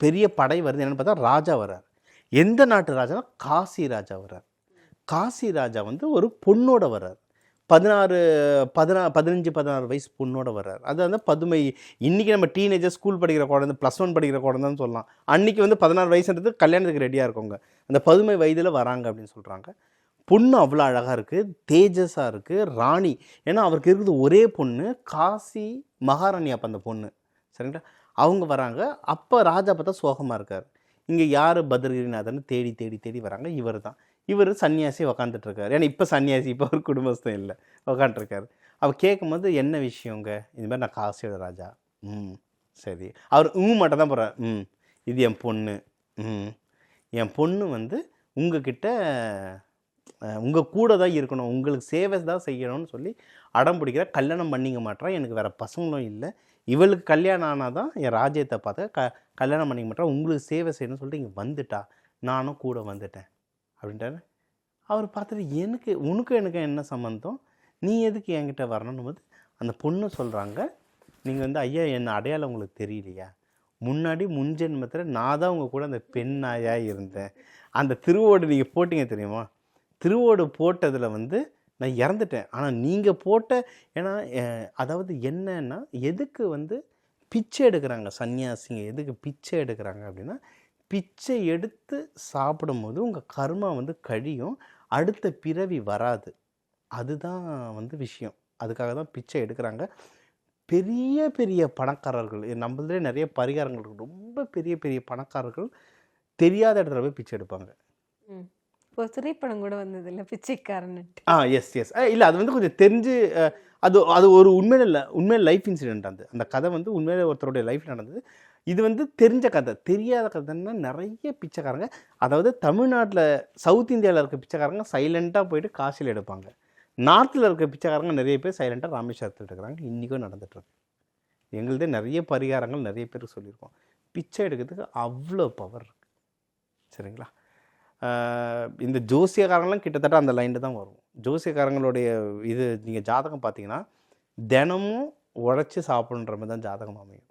பெரிய படை வருது. என்னென்னு பார்த்தா ராஜா வர்றார். எந்த நாட்டு ராஜானா காசி ராஜா வர்றார். காசி ராஜா வந்து ஒரு பொண்ணோட வர்றார். 15-16 வயசு பொண்ணோட வர்றார். அது வந்து பதுமை. இன்றைக்கி நம்ம டீனேஜர் ஸ்கூல் படிக்கிற குழந்தை, +1 படிக்கிற குழந்தைன்னு சொல்லலாம். அன்றைக்கி வந்து 16 வயசுன்றது கல்யாணத்துக்கு ரெடியாக இருக்கவங்க. அந்த பதுமை வயதில் வராங்க அப்படின்னு சொல்கிறாங்க. பொண்ணு அவ்வளோ அழகாக இருக்குது, தேஜஸாக இருக்குது, ராணி. ஏன்னா அவருக்கு இருக்குது ஒரே பொண்ணு, காசி மகாராணி. அப்போ அந்த பொண்ணு, சரிங்களா, அவங்க வராங்க. அப்போ ராஜா பார்த்தா சோகமாக இருக்கார். இங்கே யார் பத்ரகிரிநாதர்னு தேடி தேடி தேடி வராங்க. இவர் தான். இவர் சன்னியாசி உக்காந்துட்ருக்காரு. ஏன்னா இப்போ சன்னியாசி, இப்போ ஒரு குடும்பஸ்தம் இல்லை, உக்காண்ட்ருக்காரு. அவர் கேட்கும்போது என்ன விஷயங்க, இது மாதிரி நான் காசியோட ராஜா. சரி. அவர் மட்டும் தான் போகிறார். இது என் பொண்ணு. என் பொண்ணு வந்து உங்ககிட்ட உங்கள் கூட தான் இருக்கணும், உங்களுக்கு சேவை தான் செய்யணும்னு சொல்லி அடம் பிடிக்கிற. கல்யாணம் பண்ணிக்க மாட்டேறான், எனக்கு வேறு பசங்களும் இல்லை, இவளுக்கு கல்யாணம் ஆனால் தான் என் ராஜ்யத்தை பார்த்து கல்யாணம் பண்ணிக்க மாட்டேறான், உங்களுக்கு சேவை செய்யணும்னு சொல்லிட்டு இங்கே வந்துட்டா, நானும் கூட வந்துட்டேன் அப்படின்ட்டாரு. அவர் பார்த்துட்டு உனக்கு எனக்கு என்ன சம்மந்தம், நீ எதுக்கு என்கிட்ட வரணும்னு போது அந்த பொண்ணு சொல்கிறாங்க, நீங்கள் வந்து ஐயா என்ன அடையாளம் உங்களுக்கு தெரியலையா, முன்னாடி முன்ஜென்மத்தில் நான் தான் உங்கள் கூட அந்த பெண்ணாயாக இருந்தேன். அந்த திருவோடு நீங்கள் போட்டிங்க தெரியுமா, திருவோடு போட்டதில் வந்து நான் இறந்துட்டேன். ஆனால் நீங்கள் போட்ட, ஏன்னா அதாவது என்னன்னா எதுக்கு வந்து பிச்சை எடுக்கிறாங்க சன்னியாசிங்க, எதுக்கு பிச்சை எடுக்கிறாங்க அப்படின்னா, பிச்சை எடுத்து சாப்பிடும்போது உங்கள் கர்மா வந்து கழியும், அடுத்த பிறவி வராது. அதுதான் வந்து விஷயம். அதுக்காக தான் பிச்சை எடுக்கிறாங்க. பெரிய பெரிய பணக்காரர்கள், நம்மளே நிறைய பரிகாரங்கள் இருக்குது, ரொம்ப பெரிய பெரிய பணக்காரர்கள் தெரியாத இடத்துல போய் பிச்சை எடுப்பாங்க. இப்போ திரைப்படம் கூட வந்தது இல்லை, பிச்சைக்காரன். எஸ் இல்லை, அது வந்து கொஞ்சம் தெரிஞ்சு, அது ஒரு உண்மையில லைஃப் இன்சிடென்ட். அந்த கதை வந்து உண்மையிலே ஒருத்தருடைய லைஃப்பில் நடந்தது. இது வந்து தெரிஞ்ச கதை. தெரியாத கதைன்னா நிறைய பிச்சைக்காரங்க, அதாவது தமிழ்நாட்டில் சவுத் இந்தியாவில் இருக்க பிச்சைக்காரங்க சைலண்ட்டாக போயிட்டு காசியில் எடுப்பாங்க. நார்த்தில் இருக்க பிச்சைக்காரங்க நிறைய பேர் சைலண்ட்டாக ராமேஸ்வரத்தில் எடுக்கிறாங்க. இன்றைக்கும் நடந்துகிட்ருக்கு. எங்களுதே நிறைய பரிகாரங்கள் நிறைய பேருக்கு சொல்லியிருக்கோம். பிச்சை எடுக்கிறதுக்கு அவ்வளோ பவர் இருக்குது. சரிங்களா? இந்த ஜோசியக்காரங்களாம் கிட்டத்தட்ட அந்த லைனில் தான் வரும். ஜோசியக்காரங்களுடைய இது நீங்கள் ஜாதகம் பார்த்தீங்கன்னா தினமும் உழைச்சி சாப்பிட்ற மாதிரி தான் ஜாதகம் அமையும்.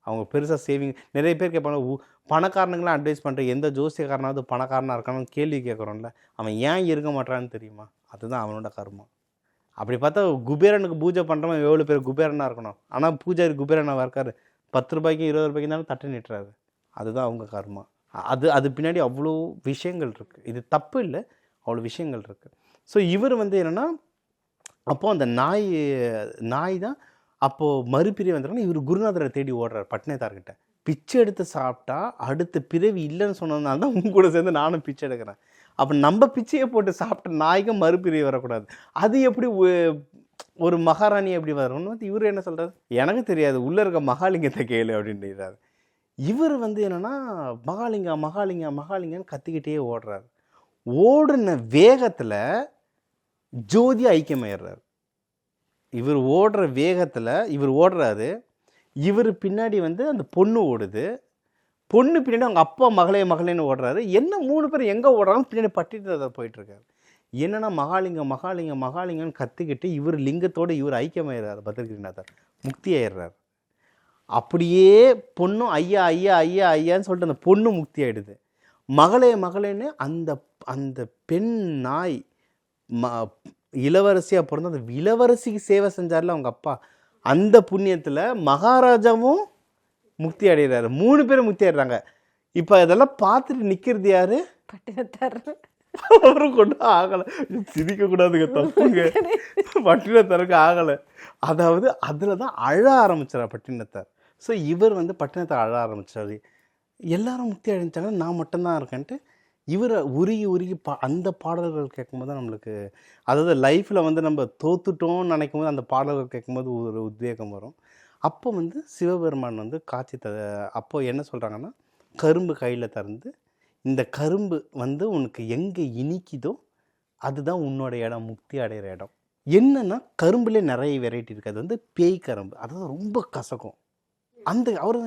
அவங்க பெருசாக சேவிங், நிறைய பேர் கேட்பாங்க, பணக்காரனுங்களாம் அட்வைஸ் பண்ணுற எந்த ஜோசியக்காரனாவது பணக்காரனாக இருக்கானு கேள்வி கேட்குறோம்ல, அவன் ஏன் இருக்க மாட்டான்னு தெரியுமா, அதுதான் அவனோட கர்மம். அப்படி பார்த்தா குபேரனுக்கு பூஜை பண்ணுறவன் எவ்வளோ பேர் குபேரனாக இருக்கணும், ஆனால் பூஜாரி குபேரனாக இருக்காரு, 10 ரூபாய்க்கும் 20 ரூபாய்க்கு தானே தட்டு நிட்டுறாரு, அதுதான் அவங்க கர்மா. அது பின்னாடி அவ்வளோ விஷயங்கள் இருக்குது. இது தப்பு இல்லை, அவ்வளோ விஷயங்கள் இருக்குது. ஸோ இவர் வந்து என்னென்னா, அப்போது அந்த நாய் தான் அப்போது மறுபிரிவு வந்துடுறாங்க. இவர் குருநாதரை தேடி ஓடுறார் பட்னேதார்கிட்ட. பிச்சை எடுத்து சாப்பிட்டா அடுத்த பிறவி இல்லைன்னு சொன்னதுனால தான் உங்க கூட சேர்ந்து நானும் பிச்சை எடுக்கிறேன். அப்போ நம்ம பிச்சையை போட்டு சாப்பிட்ட நாய்க்கும் மறுபிரிவு வரக்கூடாது. அது எப்படி ஒரு மகாராணி எப்படி வரணும்னு வந்து இவர் என்ன சொல்கிறார், எனக்கு தெரியாது, உள்ளே இருக்க மகாலிங்கத்தை கேளு அப்படின்றாரு. இவர் வந்து என்னென்னா மகாலிங்கன்னு கத்திக்கிட்டே ஓடுறாரு. ஓடுன வேகத்தில் ஜோதி ஐக்கியமாயிடுறாரு. இவர் ஓடுற வேகத்தில் இவர் ஓடுறாரு. இவர் பின்னாடி வந்து அந்த பொண்ணு ஓடுது. பொண்ணு பின்னாடி அவங்க அப்பா மகளேன்னு ஓடுறாரு. என்ன 3 பேர் எங்கே ஓடுறாங்க, பின்னாடி பட்டிட்டு போயிட்டுருக்காரு. என்னென்னா மகாலிங்கன்னு கத்திக்கிட்டு இவர் லிங்கத்தோடு இவர் ஐக்கியமாயிடுறாரு. பத்ரகிரிநாதர் முக்தி ஆயிடுறாரு. அப்படியே பொண்ணும் ஐயான்னு சொல்லிட்டு அந்த பொண்ணு முக்தி ஆகிடுது. மகளே மகளேன்னு அந்த அந்த பெண் நாய் இளவரசியாக பிறந்த அந்த இளவரசிக்கு சேவை செஞ்சார்ல அவங்க அப்பா, அந்த புண்ணியத்தில் மகாராஜாவும் முக்தி அடைகிறாரு. 3 பேரும் முக்தி அடைகிறாங்க. இப்போ இதெல்லாம் பார்த்துட்டு நிற்கிறது யாரு? பட்டினத்தார். அவரும் கொண்டு ஆகலை. சிரிக்கக்கூடாதுங்க, தப்புங்க. பட்டினத்தாருக்கு ஆகலை. அதாவது அதில் தான் அழ ஆரம்பிச்சார் பட்டினத்தார். ஸோ இவர் வந்து பட்டினத்தார் அழ ஆரம்பித்தார். எல்லாரும் முக்தி அடைஞ்சாங்க, நான் மட்டும்தான் இருக்கேன்ட்டு இவரை உருகி உருகி அந்த பாடல்கள் கேட்கும்போது தான் நம்மளுக்கு, அதாவது லைஃப்பில் வந்து நம்ம தோத்துட்டோம்னு நினைக்கும் போது அந்த பாடல்கள் கேட்கும்போது ஒரு உத்வேகம் வரும். அப்போ வந்து சிவபெருமான் வந்து காட்சி அப்போ என்ன சொல்கிறாங்கன்னா, கரும்பு கையில் திறந்து, இந்த கரும்பு வந்து உனக்கு எங்கே இனிக்குதோ அதுதான் உன்னோட இடம், முக்தி அடைகிற இடம். என்னன்னா கரும்புலேயே நிறைய வெரைட்டி இருக்குது. அது வந்து பேய் கரும்பு, அதாவது ரொம்ப கசக்கும். அந்த அவர்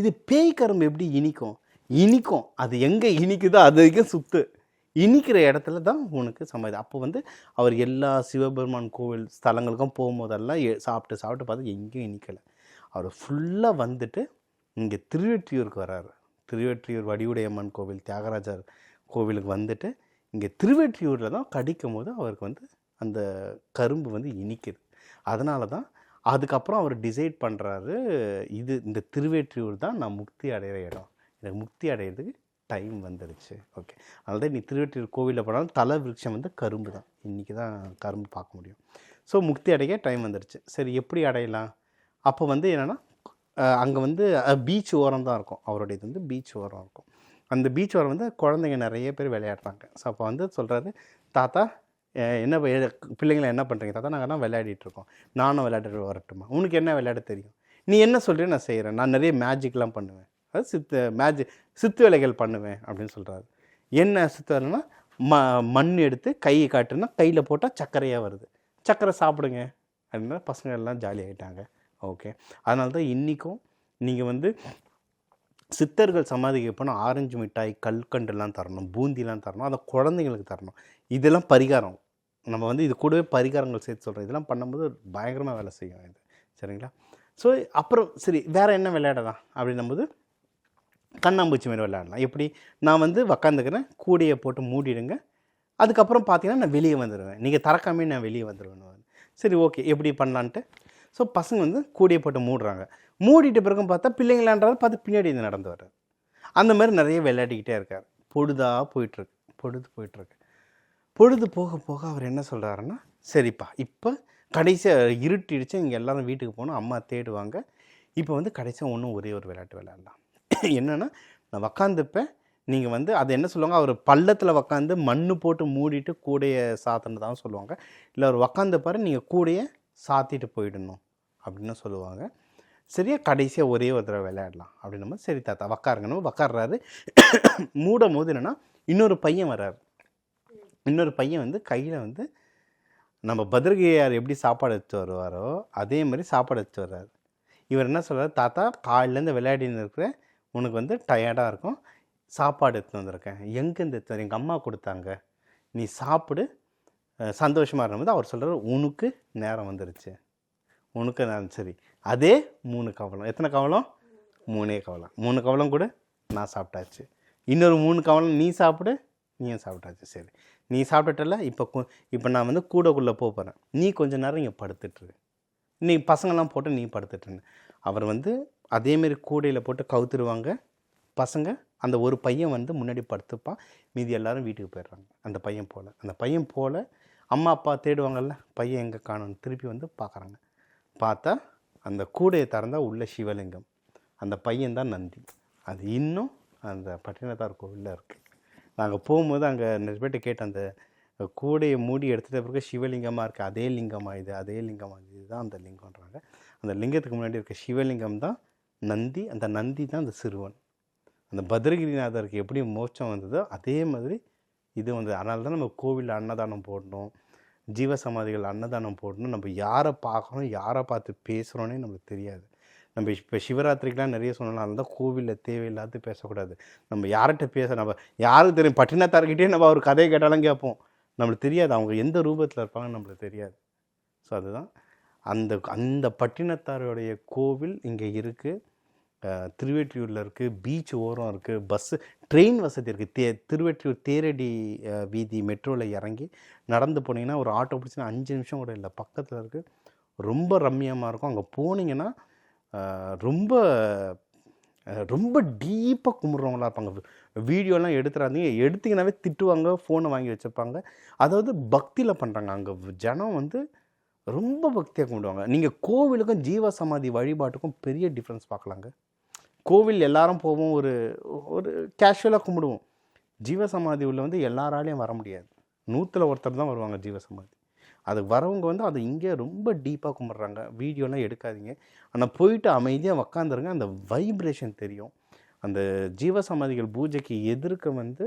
இது பேய் கரும்பு எப்படி இனிக்கும்? இனிக்கும், அது எங்கே இனிக்குதோ அது வரைக்கும் சுத்து, இனிக்கிற இடத்துல தான் உனக்கு சமாதி. அப்போ வந்து அவர் எல்லா சிவபெருமான் கோவில் ஸ்தலங்களுக்கும் போகும்போதெல்லாம் சாப்பிட்டு பார்த்து எங்கேயும் இனிக்கலை. அவர் ஃபுல்லாக வந்துட்டு இங்கே திருவெற்றியூருக்கு வர்றாரு. திருவெற்றியூர் வடிவுடையம்மன் கோவில், தியாகராஜர் கோவிலுக்கு வந்துட்டு இங்கே திருவெற்றியூரில் தான் கடிக்கும் போது அவருக்கு வந்து அந்த கரும்பு வந்து இனிக்குது. அதனால தான் அதுக்கப்புறம் அவர் டிசைட் பண்ணுறாரு, இந்த திருவெற்றியூர் தான் நான் முக்தி அடைகிற இடம், எனக்கு முக்தி அடையிறதுக்கு டைம் வந்துடுச்சு. ஓகே, அதனால தான் நீ திருவெற்றியூர் கோவிலில் போனாலும் தலை விருட்சம் வந்து கரும்பு தான், இன்றைக்கி தான் கரும்பு பார்க்க முடியும். ஸோ முக்தி அடைய டைம் வந்துடுச்சு. சரி, எப்படி அடையலாம்? அப்போ வந்து என்னென்னா, அங்கே வந்து பீச் ஓரம் தான் இருக்கும், அவருடையது வந்து பீச் ஓரம் இருக்கும். அந்த பீச் ஓரம் வந்து குழந்தைங்க நிறைய பேர் விளையாடுறாங்க. ஸோ அப்போ வந்து சொல்கிறாரு, தாத்தா என்ன பிள்ளைங்களை என்ன பண்ணுறீங்க தாத்தா? நாங்கள் விளையாடிட்டுருக்கோம், நானும் விளையாடிட்டு வரட்டுமா? உனக்கு என்ன விளையாட தெரியும்? நீ என்ன சொல்கிறேன் நான் செய்கிறேன், நான் நிறைய மேஜிக்லாம் பண்ணுவேன், அது சித்து வேலைகள் பண்ணுவேன் அப்படின்னு சொல்கிறாரு. என்ன சித்து வேலைன்னா, மண் எடுத்து கையை காட்டுனா கையில் போட்டால் சர்க்கரையாக வருது, சர்க்கரை சாப்பிடுங்க அப்படின்னா பசங்க எல்லாம் ஜாலியாகிட்டாங்க. ஓகே, அதனால தான் இன்றைக்கும் நீங்கள் வந்து சித்தர்கள் சமாதிக்கு போனால் ஆரஞ்சு மிட்டாய், கல்கண்டுலாம் தரணும், பூந்திலாம் தரணும், அதை குழந்தைங்களுக்கு தரணும். இதெல்லாம் பரிகாரம். நம்ம வந்து இது கூடவே பரிகாரங்கள் சேர்த்து சொல்கிறோம். இதெல்லாம் பண்ணும்போது பயங்கரமாக வேலை செய்யும் இது. சரிங்களா? ஸோ அப்புறம் சரி, வேறு என்ன விளையாடலாம் அப்படின்னும்போது கண்ணாம்பூச்சி மாதிரி விளையாடலாம். எப்படி? நான் வந்து உக்காந்துக்கிறேன், கூடையை போட்டு மூடிடுங்க, அதுக்கப்புறம் பார்த்தீங்கன்னா நான் வெளியே வந்துடுவேன், நீங்கள் திறக்காமே நான் வெளியே வந்துடுவேன். சரி, ஓகே, எப்படி பண்ணலான்ட்டு ஸோ பசங்க வந்து கூடையை போட்டு மூடுறாங்க. மூடிட்டு பிறகும் பார்த்தா பிள்ளைங்களான்றாரு, பார்த்து பின்னாடி இது நடந்து வர்றாரு. அந்த மாதிரி நிறைய விளையாடிக்கிட்டே இருக்கார். பொழுதாக போயிட்டுருக்கு, பொழுது போக போக அவர் என்ன சொல்கிறாருன்னா, சரிப்பா, இப்போ கடைசியாக இருட்டிடுச்சு, இங்கே எல்லோரும் வீட்டுக்கு போகணும், அம்மா தேடுவாங்க, இப்போ வந்து கடைசியாக ஒரே ஒரு விளையாட்டு விளையாடலாம். என்னென்னா, நான் உக்காந்துப்பேன், நீங்கள் வந்து அதை என்ன சொல்லுவாங்க, அவர் பள்ளத்தில் உக்காந்து மண் போட்டு மூடிட்டு கூடையை சாத்தின்னு தான் சொல்லுவாங்க. இல்லை அவர் உக்காந்துப்பாரு, நீங்கள் கூடையை சாத்திட்டு போயிடணும் அப்படின்னு சொல்லுவாங்க. சரியா? கடைசியாக ஒரே ஒரு தடவை விளையாடலாம் அப்படின்னும் சரி தாத்தா உக்காருங்கன்னு உக்காடுறாரு. மூடும் போது என்னென்னா, இன்னொரு பையன் வர்றாரு. இன்னொரு பையன் வந்து கையில் வந்து நம்ம பத்ரகிரியார் எப்படி சாப்பாடு எடுத்து வருவாரோ அதே மாதிரி சாப்பாடு எடுத்து வர்றாரு. இவர் என்ன சொல்கிறார், தாத்தா காலையிலேருந்து விளையாடின்னு இருக்கிற, உனக்கு வந்து டயர்டாக இருக்கும், சாப்பாடு எடுத்து வந்திருக்கேன். எங்கேருந்து எடுத்து வர? எங்கள் அம்மா கொடுத்தாங்க, நீ சாப்பிடு, சந்தோஷமாக இருக்கும்போது அவர் சொல்கிறார், உனக்கு நேரம் வந்துருச்சு, உனக்கு நேரம். சரி, அதே 3 கவலம். எத்தனை கவலம்? 3 கவலம். 3 கவலம் கூட நான் சாப்பிட்டாச்சு, இன்னொரு 3 கவலம் நீ சாப்பிடு, நீயும் சாப்பிட்டாச்சு. சரி, நீ சாப்பிட்டுட்டல, இப்போ நான் வந்து கூடைக்குள்ளே போகிறேன், நீ கொஞ்சம் நேரம் இங்கே படுத்துட்டுரு, நீ பசங்கள்லாம் போட்டு நீ படுத்துட்டுருன்னு. அவர் வந்து அதேமாரி கூடையில் போட்டு கவுத்துருவாங்க பசங்க. அந்த ஒரு பையன் வந்து முன்னாடி படுத்துப்பான், மீதி எல்லோரும் வீட்டுக்கு போயிடுறாங்க. அந்த பையன் போல் அம்மா அப்பா தேடுவாங்கள்ல, பையன் எங்கே காணணும், திருப்பி வந்து பார்க்குறாங்க. பார்த்தா அந்த கூடையை திறந்தால் உள்ள சிவலிங்கம், அந்த பையன் தான் நந்தி. அது இன்னும் அந்த பட்டினத்தார் கோவிலில் இருக்குது. நாங்கள் போகும்போது அங்கே நிறைய பேர்ட்ட கேட்டேன், அந்த கூடையை மூடி எடுத்துகிட்ட பிறகு சிவலிங்கமாக இருக்குது, அதே லிங்கமாக இது, அதே லிங்கமாக இது, இதுதான் அந்த லிங்கம்ன்றாங்க. அந்த லிங்கத்துக்கு முன்னாடி இருக்க சிவலிங்கம் தான் நந்தி, அந்த நந்தி தான் அந்த சிறுவன். அந்த பத்ரகிரிநாதருக்கு எப்படி மோட்சம் வந்ததோ அதே மாதிரி இது வந்து. அதனால தான் நம்ம கோவிலில் அன்னதானம் போடணும், ஜீவசமாதிகள் அன்னதானம் போடணும். நம்ம யாரை பார்க்கணும், யாரை பார்த்து பேசுகிறோன்னே நம்மளுக்கு தெரியாது. நம்ம இப்போ சிவராத்திரிக்கெலாம் நிறைய சொன்னோம், அதனால தான் கோவிலில் தேவையில்லாத பேசக்கூடாது. நம்ம யார்கிட்ட நம்ம யாருக்கு தெரியும், பட்டினத்தார்கிட்டே நம்ம ஒரு கதையை கேட்டாலும் கேட்போம், நம்மளுக்கு தெரியாது அவங்க எந்த ரூபத்தில் இருப்பாங்கன்னு நம்மளுக்கு தெரியாது. ஸோ அதுதான் அந்த பட்டினத்தாருடைய கோவில் இங்கே இருக்குது, திருவெற்றியூரில் இருக்குது, பீச் ஓரம் இருக்குது, பஸ்ஸு ட்ரெயின் வசதி இருக்குது. திருவெற்றியூர் தேரடி வீதி மெட்ரோவில் இறங்கி நடந்து போனீங்கன்னா ஒரு ஆட்டோ பிடிச்சின்னா 5 நிமிஷம் கூட இல்லை, பக்கத்தில் இருக்குது. ரொம்ப ரம்மியமாக இருக்கும். அங்கே போனீங்கன்னா ரொம்ப ரொம்ப டீப்பாக கும்பிட்றவங்களா இருப்பாங்க. வீடியோலாம் எடுத்துறாதீங்க, எடுத்திங்கனாவே திட்டுவாங்க, ஃபோனை வாங்கி வச்சுருப்பாங்க. அதாவது பக்தியில் பண்ணுறாங்க. அங்கே ஜனம் வந்து ரொம்ப பக்தியாக கும்பிடுவாங்க. நீங்கள் கோவிலுக்கும் ஜீவ சமாதி வழிபாட்டுக்கும் பெரிய டிஃப்ரென்ஸ் பார்க்கலாங்க. கோவில் எல்லாரும் போவோம், ஒரு ஒரு கேஷுவலாக கும்பிடுவோம். ஜீவசமாதி உள்ள வந்து எல்லாராலையும் வர முடியாது. 100ல் ஒருத்தர் தான் வருவாங்க ஜீவசமாதி. அது வரவங்க வந்து அது இங்கே ரொம்ப டீப்பாக கும்பிட்றாங்க. வீடியோலாம் எடுக்காதீங்க, ஆனால் போயிட்டு அமைதியாக உக்காந்துருங்க. அந்த வைப்ரேஷன் தெரியும். அந்த ஜீவசமாதிகள் பூஜைக்கு எதிர்க்க வந்து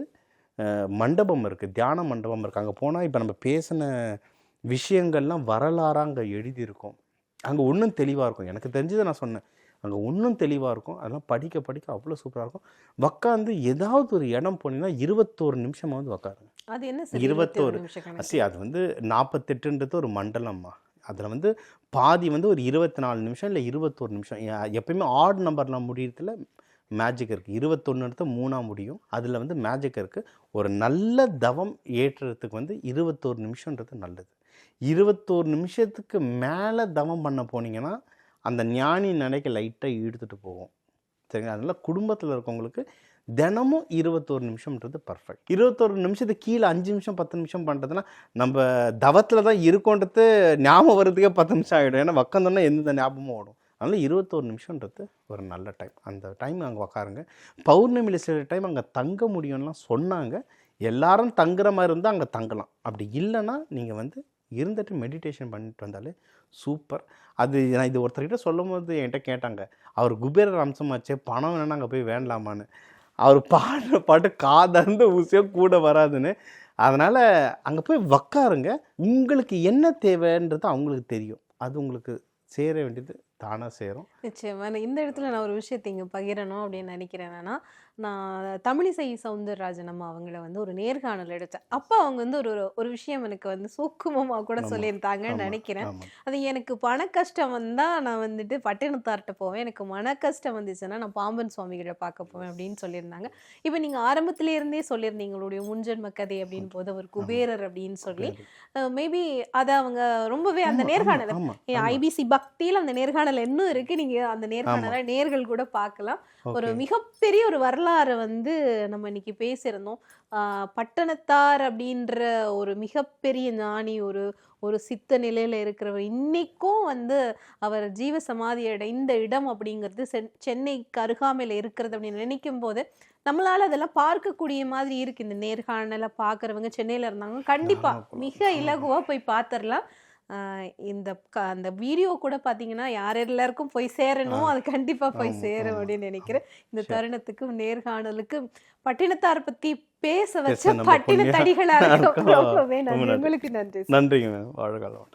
மண்டபம் இருக்குது, தியான மண்டபம் இருக்குது. அங்கே போனால் இப்போ நம்ம பேசின விஷயங்கள்லாம் வரலாறாக அங்கே எழுதியிருக்கும். அங்கே இன்னும் தெளிவாக இருக்கும். எனக்கு தெரிஞ்சதை நான் சொன்னேன், அங்கே இன்னும் தெளிவாக இருக்கும். அதெல்லாம் படிக்க படிக்க அவ்வளோ சூப்பராக இருக்கும். உக்காந்து ஏதாவது ஒரு இடம் போனீங்கன்னா 21 நிமிஷமாவது உக்காருங்க. அது என்ன 21 அது வந்து 48ன்றது ஒரு மண்டலம்மா. அதில் வந்து பாதி வந்து ஒரு 24 நிமிஷம் இல்லை 21 நிமிஷம். எப்பயுமே ஆட் நம்பர்லாம் முடியறதுல மேஜிக் இருக்குது. 21 3ஆக முடியும். அதில் வந்து மேஜிக் இருக்குது. ஒரு நல்ல தவம் ஏற்றுறதுக்கு வந்து 21 நிமிஷன்றது நல்லது. 21 நிமிஷத்துக்கு மேலே தவம் பண்ண போனீங்கன்னா அந்த ஞானி நினைக்க லைட்டாக இழுத்துட்டு போகும். சரிங்களா? அதனால் குடும்பத்தில் இருக்கவங்களுக்கு தினமும் 21 நிமிஷம்ன்றது பர்ஃபெக்ட். 21 நிமிஷத்துக்கு கீழே 5 நிமிஷம் 10 நிமிஷம் பண்ணுறதுனா நம்ம தவத்தில் தான் இருக்கோன்றது ஞாபகம் வர்றதுக்கே 10 நிமிஷம் ஆகிடும். ஏன்னா உக்காந்தோன்னா எந்த ஞாபகமும் ஓடும். அதனால் 21 நிமிஷன்றது ஒரு நல்ல டைம். அந்த டைம் அங்கே உக்காருங்க. பௌர்ணமியில் சில டைம் அங்கே தங்க முடியும்லாம் சொன்னாங்க. எல்லாரும் தங்குற மாதிரி இருந்தால் அங்கே தங்கலாம். அப்படி இல்லைன்னா நீங்கள் வந்து இருந்துட்டு மெடிடேஷன் பண்ணிட்டு வந்தாலே சூப்பர். அது நான் இது ஒருத்தர்கிட்ட சொல்லும் போது என்கிட்ட கேட்டாங்க, அவர் குபேரர் அம்சமாச்சே, பணம் வேணா அங்கே போய் வேண்டலாமான்னு. அவர் பாடுற பாட்டு காதர்ந்த ஊசியும் கூட வராதுன்னு. அதனால் அங்கே போய் உக்காருங்க. உங்களுக்கு என்ன தேவைன்றது அவங்களுக்கு தெரியும். அது உங்களுக்கு சேர வேண்டியது தானாக சேரும். நிச்சயமா. இந்த இடத்துல நான் ஒரு விஷயத்தை இங்கே பகிரணும் அப்படின்னு நினைக்கிறேன். என்னன்னா, நான் தமிழிசை சவுந்தரராஜன் அம்மா அவங்கள வந்து ஒரு நேர்காணல் எடுத்தேன். அப்போ அவங்க வந்து ஒரு விஷயம் எனக்கு வந்து சூக்குமமாக கூட சொல்லியிருந்தாங்கன்னு நினைக்கிறேன். அது எனக்கு பண கஷ்டம் வந்தால் நான் வந்துட்டு பட்டினத்தார்கிட்ட போவேன், எனக்கு மன கஷ்டம் வந்துச்சுன்னா நான் பாம்பன் சுவாமிகளை பார்க்க போவேன் அப்படின்னு சொல்லியிருந்தாங்க. இப்போ நீங்கள் ஆரம்பத்திலேருந்தே சொல்லியிருந்தீங்க உங்களுடைய முன்ஜென்ம கதை அப்படின்னு போது ஒரு குபேரர் அப்படின்னு சொல்லி மேபி அதை அவங்க ரொம்பவே அந்த நேர்காணல் ஐபிசி பக்தியில் அந்த நேர்காணல் இன்னும் இருக்கு. நீங்க அந்த நேர்காணல நேர்கள் கூட பார்க்கலாம். ஒரு மிகப்பெரிய ஒரு வரலாறு வந்து நம்ம இன்னைக்கு பேசியிருந்தோம். பட்டணத்தார் அப்படின்ற ஒரு மிகப்பெரிய ஞானி, ஒரு சித்த நிலையில இருக்கிறவர், இன்னைக்கும் வந்து அவர் ஜீவ சமாதி இந்த இடம் அப்படிங்கிறது சென்னைக்கு அருகாமையில் இருக்கிறது அப்படின்னு நினைக்கும் போது நம்மளால அதெல்லாம் பார்க்கக்கூடிய மாதிரி இருக்கு. இந்த நேர்காணலை பார்க்குறவங்க சென்னையில இருந்தாங்க கண்டிப்பா மிக இலகுவா போய் பார்த்துடலாம். அந்த வீடியோ கூட பார்த்தீங்கன்னா யார் எல்லாருக்கும் போய் சேரணும், அது கண்டிப்பாக போய் சேரும் அப்படின்னு நினைக்கிறேன். இந்த தருணத்துக்கு நேர்காணலுக்கு பட்டினத்தார் பற்றி பேச வச்ச பட்டினத்தடிகளாக ரொம்பவே நன்றி. உங்களுக்கு நன்றி. நன்றிங்க மேம். வாழ்காலம்.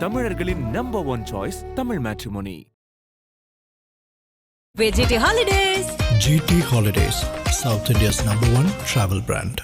தமிழர்களின் number 1 choice Tamil matrimony. GT Holidays, South India's #1 travel brand.